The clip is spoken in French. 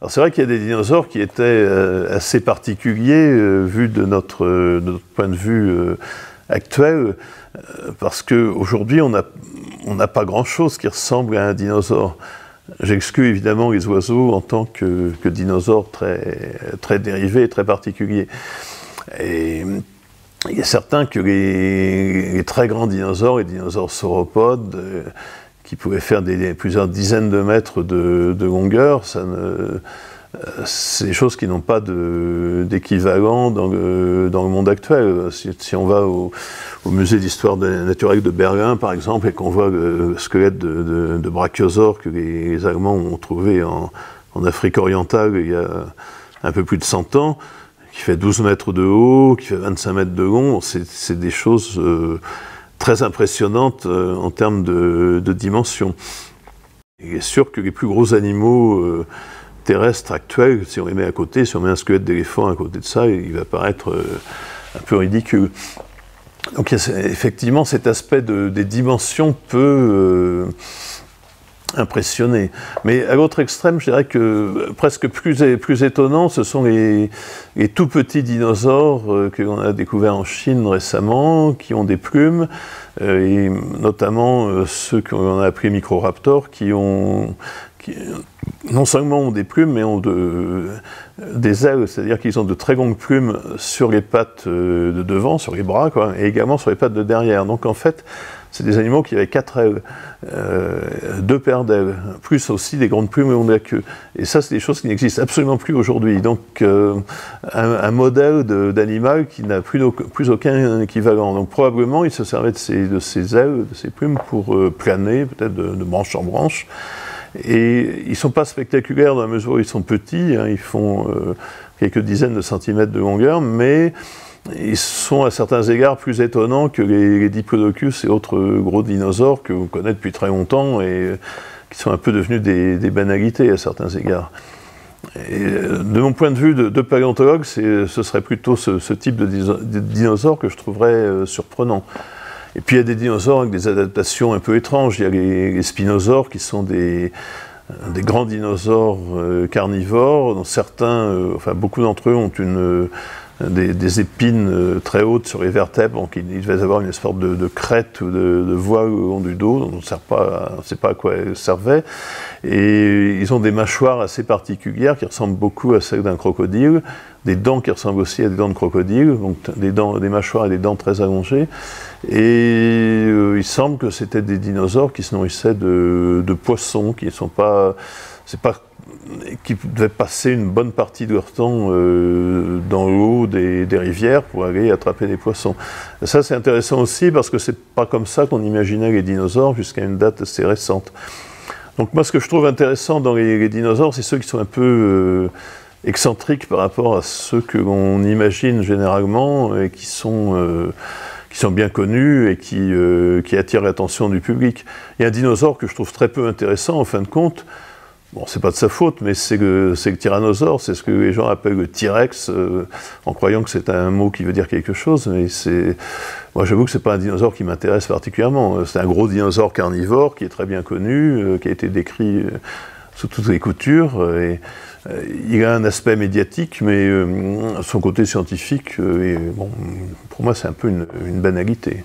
Alors c'est vrai qu'il y a des dinosaures qui étaient assez particuliers, vu de notre point de vue actuel, parce qu'aujourd'hui on n'a pas grand-chose qui ressemble à un dinosaure. J'exclus évidemment les oiseaux en tant que dinosaures très dérivés et très particuliers. Et il est certain que les très grands dinosaures, les dinosaures sauropodes, qui pouvaient faire plusieurs dizaines de mètres de longueur, c'est des choses qui n'ont pas d'équivalent dans le monde actuel. Si on va au musée d'histoire naturelle de Berlin, par exemple, et qu'on voit le squelette de brachiosaures que les Allemands ont trouvé en Afrique orientale il y a un peu plus de 100 ans, qui fait 12 mètres de haut, qui fait 25 mètres de long, c'est des choses très impressionnantes en termes de dimension. Il est sûr que les plus gros animaux terrestres actuels, si on les met à côté, si on met un squelette d'éléphant à côté de ça, il va paraître un peu ridicule. Donc il y a effectivement cet aspect des dimensions peut impressionner. Mais à l'autre extrême, je dirais que presque plus étonnant, ce sont les tout petits dinosaures que l'on a découverts en Chine récemment, qui ont des plumes, et notamment ceux qu'on a appelés microraptors, qui non seulement ont des plumes, mais ont des ailes, c'est-à-dire qu'ils ont de très longues plumes sur les pattes de devant, sur les bras, quoi, et également sur les pattes de derrière. Donc en fait, c'est des animaux qui avaient 4 ailes, 2 paires d'ailes, plus aussi des grandes plumes au long de la queue. Et ça, c'est des choses qui n'existent absolument plus aujourd'hui. Donc un modèle d'animal qui n'a plus aucun équivalent. Donc probablement, il se servait de ces ailes, de ces plumes pour planer, peut-être de branche en branche. Et ils ne sont pas spectaculaires dans la mesure où ils sont petits, hein, ils font quelques dizaines de centimètres de longueur, mais ils sont à certains égards plus étonnants que les Diplodocus et autres gros dinosaures que l'on connaît depuis très longtemps et qui sont un peu devenus des banalités à certains égards. Et de mon point de vue de paléontologue, ce serait plutôt ce type de dinosaure que je trouverais surprenant. Et puis il y a des dinosaures avec des adaptations un peu étranges. Il y a les spinosaures qui sont des grands dinosaures carnivores, dont certains, beaucoup d'entre eux ont des épines très hautes sur les vertèbres, donc ils devaient avoir une espèce de crête ou de voile au long du dos, on ne sait pas à quoi elles servaient. Et ils ont des mâchoires assez particulières qui ressemblent beaucoup à celles d'un crocodile, des dents qui ressemblent aussi à des dents de crocodile, donc des mâchoires et des dents très allongées. Et il semble que c'était des dinosaures qui se nourrissaient de poissons, qui devaient passer une bonne partie de leur temps dans l'eau des rivières pour aller attraper des poissons. Et ça, c'est intéressant aussi parce que c'est pas comme ça qu'on imaginait les dinosaures jusqu'à une date assez récente. Donc moi, ce que je trouve intéressant dans les dinosaures, c'est ceux qui sont un peu excentriques par rapport à ceux que l'on imagine généralement et qui sont bien connus et qui attirent l'attention du public. Il y a un dinosaure que je trouve très peu intéressant, en fin de compte. Bon, c'est pas de sa faute, mais c'est le tyrannosaure, c'est ce que les gens appellent le T-Rex, en croyant que c'est un mot qui veut dire quelque chose, mais moi j'avoue que c'est pas un dinosaure qui m'intéresse particulièrement. C'est un gros dinosaure carnivore qui est très bien connu, qui a été décrit sous toutes les coutures, et il a un aspect médiatique, mais son côté scientifique, pour moi c'est un peu une banalité.